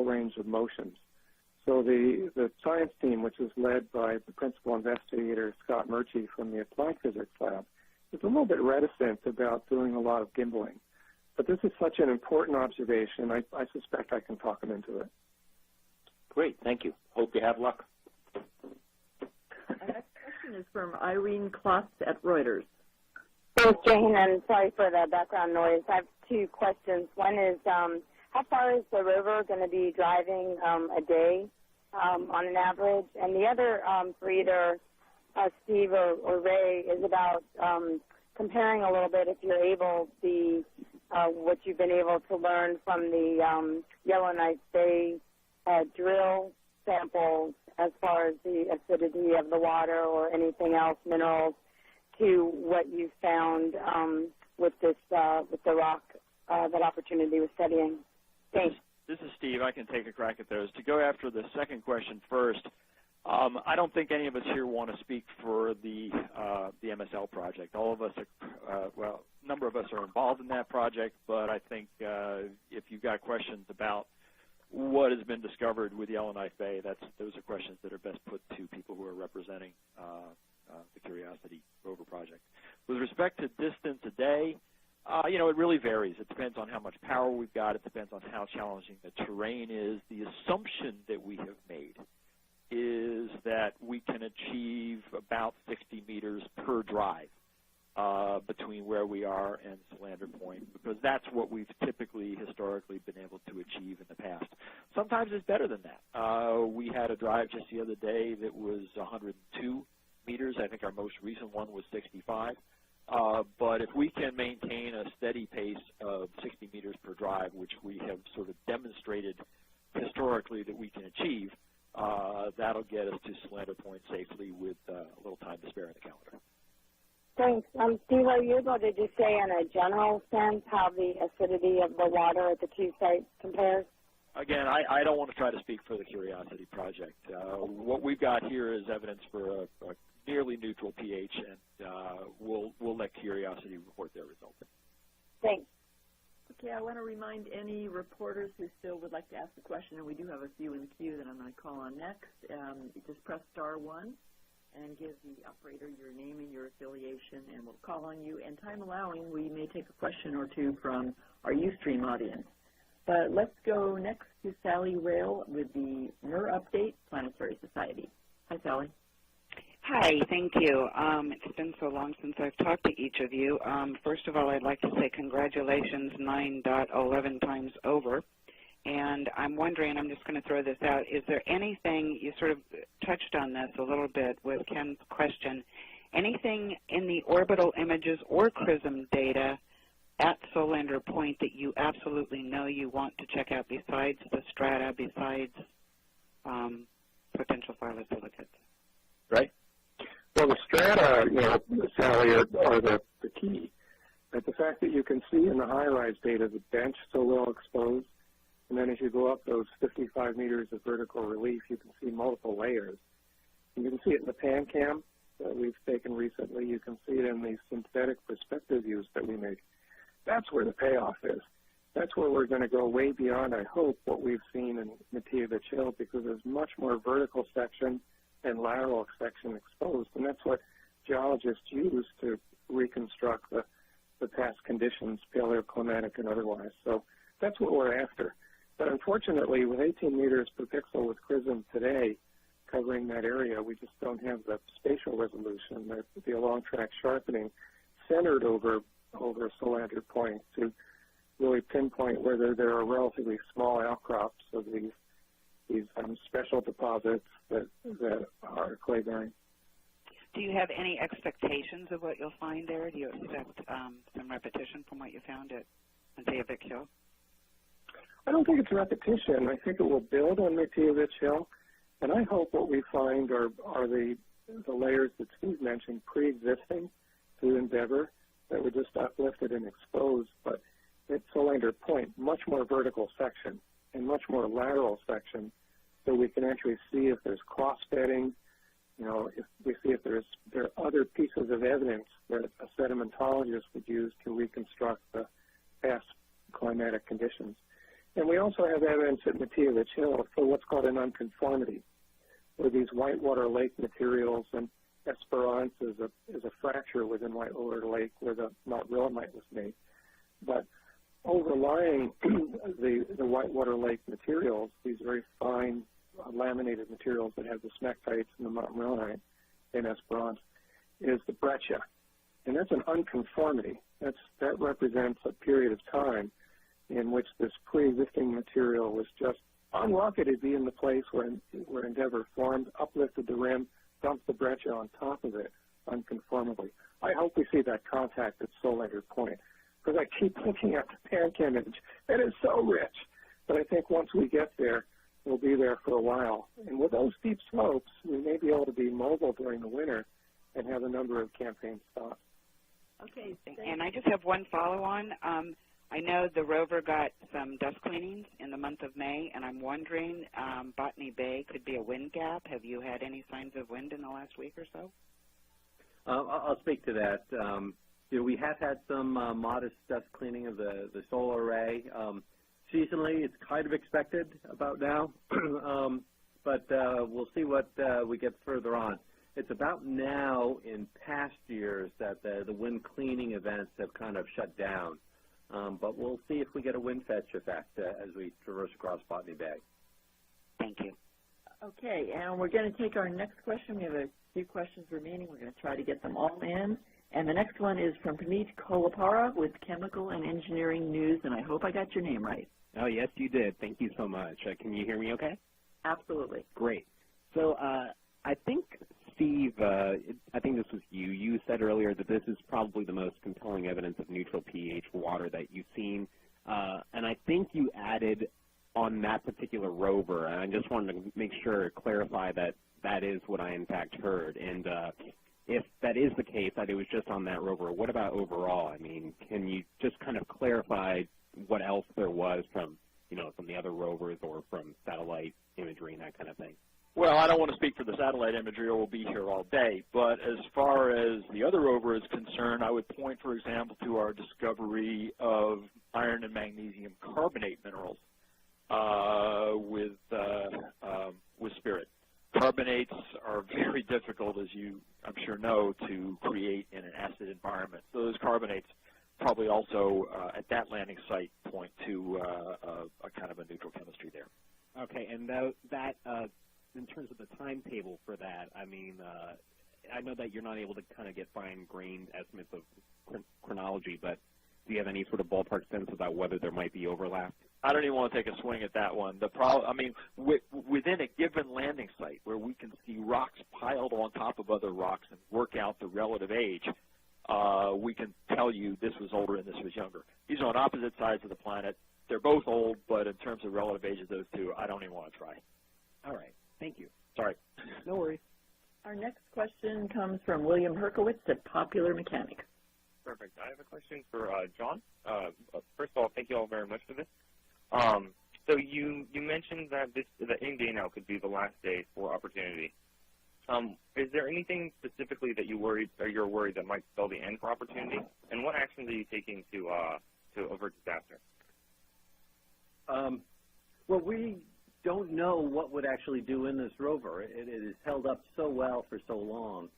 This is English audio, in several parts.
range of motions. So the science team, which is led by the principal investigator, Scott Murchie from the Applied Physics Lab, is a little bit reticent about doing a lot of gimbaling. But this is such an important observation, I suspect I can talk him into it. Great, thank you. Hope you have luck. Our next question is from Irene Kloss at Reuters. Thanks, Jane, and sorry for the background noise. I have two questions. One is, how far is the rover going to be driving a day on an average? And the other, for either Steve or Ray, is about comparing a little bit, if you're able, what you've been able to learn from the Yellowknife Bay drill samples as far as the acidity of the water or anything else, minerals, to what you found with the rock that Opportunity was studying. Thanks. This is Steve. I can take a crack at those. To go after the second question first, I don't think any of us here want to speak for the MSL project. All of us are, well, a number of us are involved in that project, but I think if you've got questions about what has been discovered with Yellowknife Bay, those are questions that are best put to people who are representing the Curiosity rover project. With respect to distance a day, you know, it really varies. It depends on how much power we've got. It depends on how challenging the terrain is. The assumption that we have made is that we can achieve about 60 meters per drive between where we are and Solander Point, because that's what we've typically, historically, been able to achieve in the past. Sometimes it's better than that. We had a drive just the other day that was 102 meters. I think our most recent one was 65. But if we can maintain a steady pace of 60 meters per drive, which we have sort of demonstrated historically that we can achieve, that'll get us to Solander Point safely with a little time to spare in the calendar. Thanks. Steve, are you able to just say in a general sense how the acidity of the water at the two sites compares? Again, I don't want to try to speak for the Curiosity project. What we've got here is evidence for a nearly neutral pH, and we'll let Curiosity report their results. Thanks. Okay, I want to remind any reporters who still would like to ask a question, and we do have a few in the queue that I'm going to call on next. Just press *1 and give the operator your name and your affiliation, and we'll call on you. And time allowing, we may take a question or two from our Ustream audience. But let's go next to Sally Rail with the MER Update, Planetary Society. Hi, Sally. Hi, thank you. It's been so long since I've talked to each of you. First of all, I'd like to say congratulations 9.11 times over. And I'm wondering, I'm just going to throw this out, is there anything, you sort of touched on this a little bit with Ken's question, anything in the orbital images or CRISM data at Solander Point that you absolutely know you want to check out besides the strata, besides potential phyllosilicates? Right. Well, the strata, you know, Sally, are the key. But the fact that you can see in the high-rise data the bench so well exposed, and then as you go up those 55 meters of vertical relief, you can see multiple layers. And you can see it in the PanCam that we've taken recently. You can see it in these synthetic perspective views that we make. That's where the payoff is. That's where we're going to go way beyond, I hope, what we've seen in Mattia Hill, because there's much more vertical section and lateral section exposed, and that's what geologists use to reconstruct the past conditions, paleoclimatic and otherwise. So that's what we're after. But unfortunately, with 18 meters per pixel with CRISM today covering that area, we just don't have the spatial resolution, the along-track sharpening centered over Solander Point to really pinpoint whether there are relatively small outcrops of these special deposits that are clay bearing. Do you have any expectations of what you'll find there? Do you expect some repetition from what you found at Mattia Hill? I don't think it's repetition. I think it will build on Mattia Hill, and I hope what we find are the layers that Steve mentioned pre-existing through Endeavor that were just uplifted and exposed, but at Solander Point, much more vertical section and much more lateral section, so we can actually see if there's cross-bedding, you know, if we see if there are other pieces of evidence that a sedimentologist would use to reconstruct the past climatic conditions. And we also have evidence at Mativich Hill for what's called an unconformity, where these whitewater lake materials, and Esperance is a fracture within whitewater lake where the montmorillonite was made. But overlying the whitewater lake materials, these very fine laminated materials that have the smectites and the montmorillonite in Esperance, is the breccia. And that's an unconformity. That represents a period of time in which this pre-existing material was just unlucky to be in the place where Endeavour formed, uplifted the rim, dumped the breccia on top of it unconformably. I hope we see that contact at Solander Point, because I keep looking at the PanCam image. It is so rich. But I think once we get there, we'll be there for a while. And with those steep slopes, we may be able to be mobile during the winter and have a number of campaign stops. Okay. And I just have one follow-on. I know the rover got some dust cleanings in the month of May, and I'm wondering, Botany Bay could be a wind gap. Have you had any signs of wind in the last week or so? I'll speak to that. We have had some modest dust cleaning of the solar array. Seasonally, it's kind of expected about now, but we'll see what we get further on. It's about now in past years that the wind cleaning events have kind of shut down. But we'll see if we get a wind fetch effect as we traverse across Botany Bay. Thank you. Okay, and we're going to take our next question. We have a few questions remaining. We're going to try to get them all in. And the next one is from Puneet Kolapara with Chemical and Engineering News, and I hope I got your name right. Oh, yes, you did. Thank you so much. Can you hear me okay? Absolutely. Great. So I think, Steve, I think this was you. You said earlier that this is probably the most compelling evidence of neutral pH water that you've seen. And I think you added on that particular rover, and I just wanted to make sure, clarify that that is what I in fact heard. And if that is the case, that it was just on that rover, what about overall? I mean, can you just kind of clarify what else there was from, from the other rovers or from satellite imagery and that kind of thing? Well, I don't want to speak for the satellite imagery, or we'll be here all day. But as far as the other rover is concerned, I would point, for example, to our discovery of iron and magnesium carbonate minerals with Spirit. Carbonates are very difficult, as you, I'm sure, know, to create in an acid environment. So those carbonates probably also, at that landing site, point to a kind of a neutral chemistry there. Okay, and that in terms of the timetable for that, I mean, I know that you're not able to kind of get fine-grained estimates of chronology, but do you have any sort of ballpark sense about whether there might be overlap? I don't even want to take a swing at that one. The problem, I mean, within a given landing site where we can see rocks piled on top of other rocks and work out the relative age, we can tell you this was older and this was younger. These are on opposite sides of the planet. They're both old, but in terms of relative age of those two, I don't even want to try. All right. Thank you. Sorry. No worries. Our next question comes from William Herkowitz at Popular Mechanics. Perfect. I have a question for John. First of all, thank you all very much for this. So you mentioned that any day now could be the last day for Opportunity. Is there anything specifically that you're worried that might spell the end for Opportunity? And what actions are you taking to avert disaster? Well, we don't know what would actually do in this rover. It is held up so well for so long.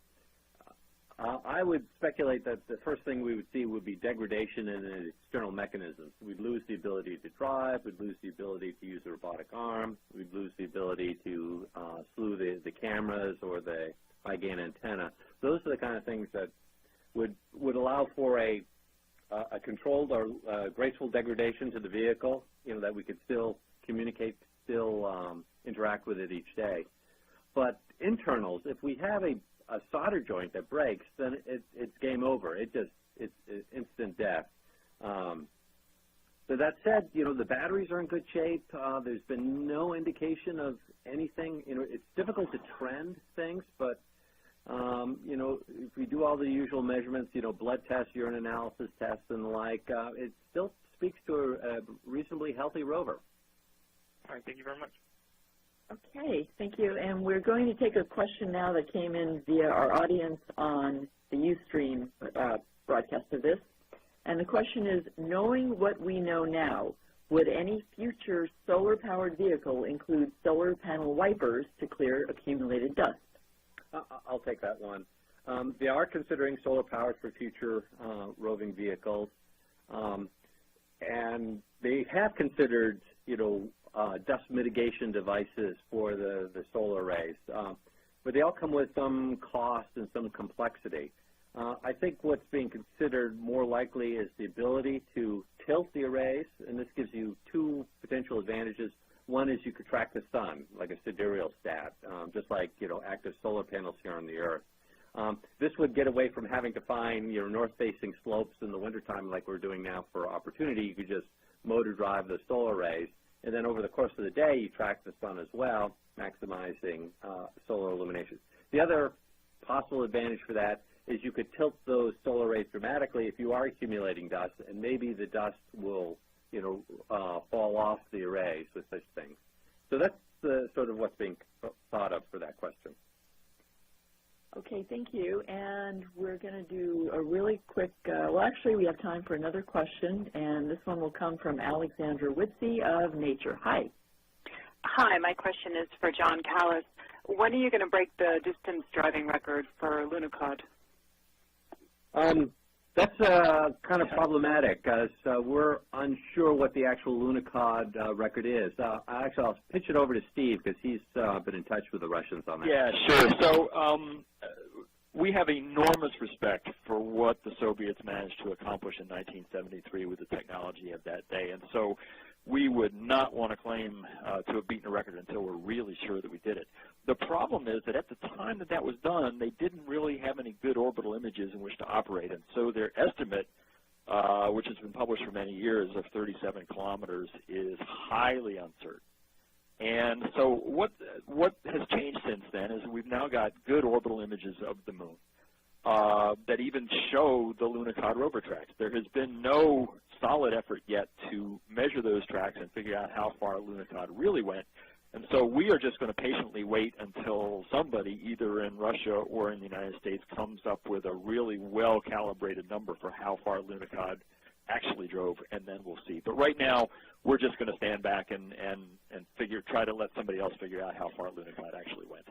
I would speculate that the first thing we would see would be degradation in the external mechanisms. We'd lose the ability to drive. We'd lose the ability to use the robotic arm. We'd lose the ability to slew the cameras or the high-gain antenna. Those are the kind of things that would allow for a controlled or graceful degradation to the vehicle, that we could still communicate, still interact with it each day. But internals, if we have a solder joint that breaks, then it's game over. It's instant death. So that said, the batteries are in good shape. There's been no indication of anything. It's difficult to trend things, but if we do all the usual measurements, blood tests, urine analysis tests, and the like, it still speaks to a reasonably healthy rover. All right, thank you very much. Okay, thank you. And we're going to take a question now that came in via our audience on the Ustream broadcast of this. And the question is, knowing what we know now, Would any future solar-powered vehicle include solar panel wipers to clear accumulated dust? I'll take that one. They are considering solar power for future roving vehicles, and they have considered, dust mitigation devices for the solar arrays, but they all come with some cost and some complexity. I think what's being considered more likely is the ability to tilt the arrays, and this gives you two potential advantages. One is you could track the sun, like a sidereal stat, just like, active solar panels here on the Earth. This would get away from having to find north-facing slopes in the wintertime like we're doing now for Opportunity. You could just motor drive the solar arrays, and then over the course of the day you track the sun as well, maximizing solar illumination. The other possible advantage for that is you could tilt those solar arrays dramatically if you are accumulating dust, and maybe the dust will fall off the arrays with such things. So that's sort of what's being thought of for that question. Okay, thank you. And we're going to do a really quick, well, actually, we have time for another question, and this one will come from Alexandra Witsey of Nature. Hi. Hi, my question is for John Callas. When are you going to break the distance driving record for Lunicod? That's kind of problematic, because we're unsure what the actual Lunicod record is. Actually, I'll pitch it over to Steve, because he's been in touch with the Russians on that. Yeah, sure. So we have enormous respect for what the Soviets managed to accomplish in 1973 with the technology of that day, and so we would not want to claim to have beaten a record until we're really sure that we did it. The problem is that at the time that that was done, they didn't really have any good orbital images in which to operate, and so their estimate, which has been published for many years, of 37 kilometers is highly uncertain. And so what has changed since then is we've now got good orbital images of the moon that even show the Lunicod rover tracks. There has been no solid effort yet to measure those tracks and figure out how far Lunicod really went. And so we are just going to patiently wait until somebody, either in Russia or in the United States, comes up with a really well-calibrated number for how far Lunicod actually drove, and then we'll see. But right now, we're just going to stand back and try to let somebody else figure out how far Lunicod actually went.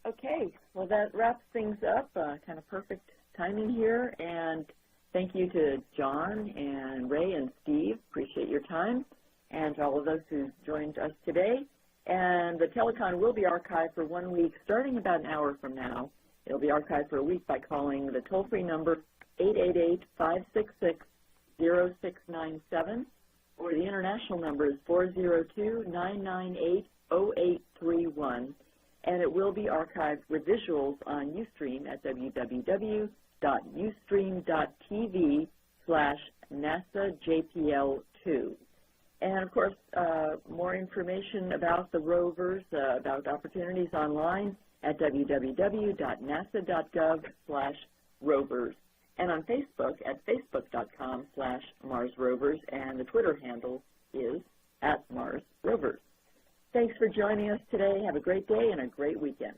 Okay, well, that wraps things up. Kind of perfect timing here, and thank you to John and Ray and Steve. Appreciate your time, and to all of those who joined us today. And the telecon will be archived for 1 week, starting about an hour from now. It'll be archived for a week by calling the toll-free number 888-566-0697, or the international number is 402-998-0831. And it will be archived with visuals on Ustream at www.ustream.tv/NASAJPL2. And, of course, more information about the rovers, about opportunities online at www.nasa.gov/rovers. And on Facebook at facebook.com/MarsRovers, and the Twitter handle is @MarsRovers. Thanks for joining us today. Have a great day and a great weekend.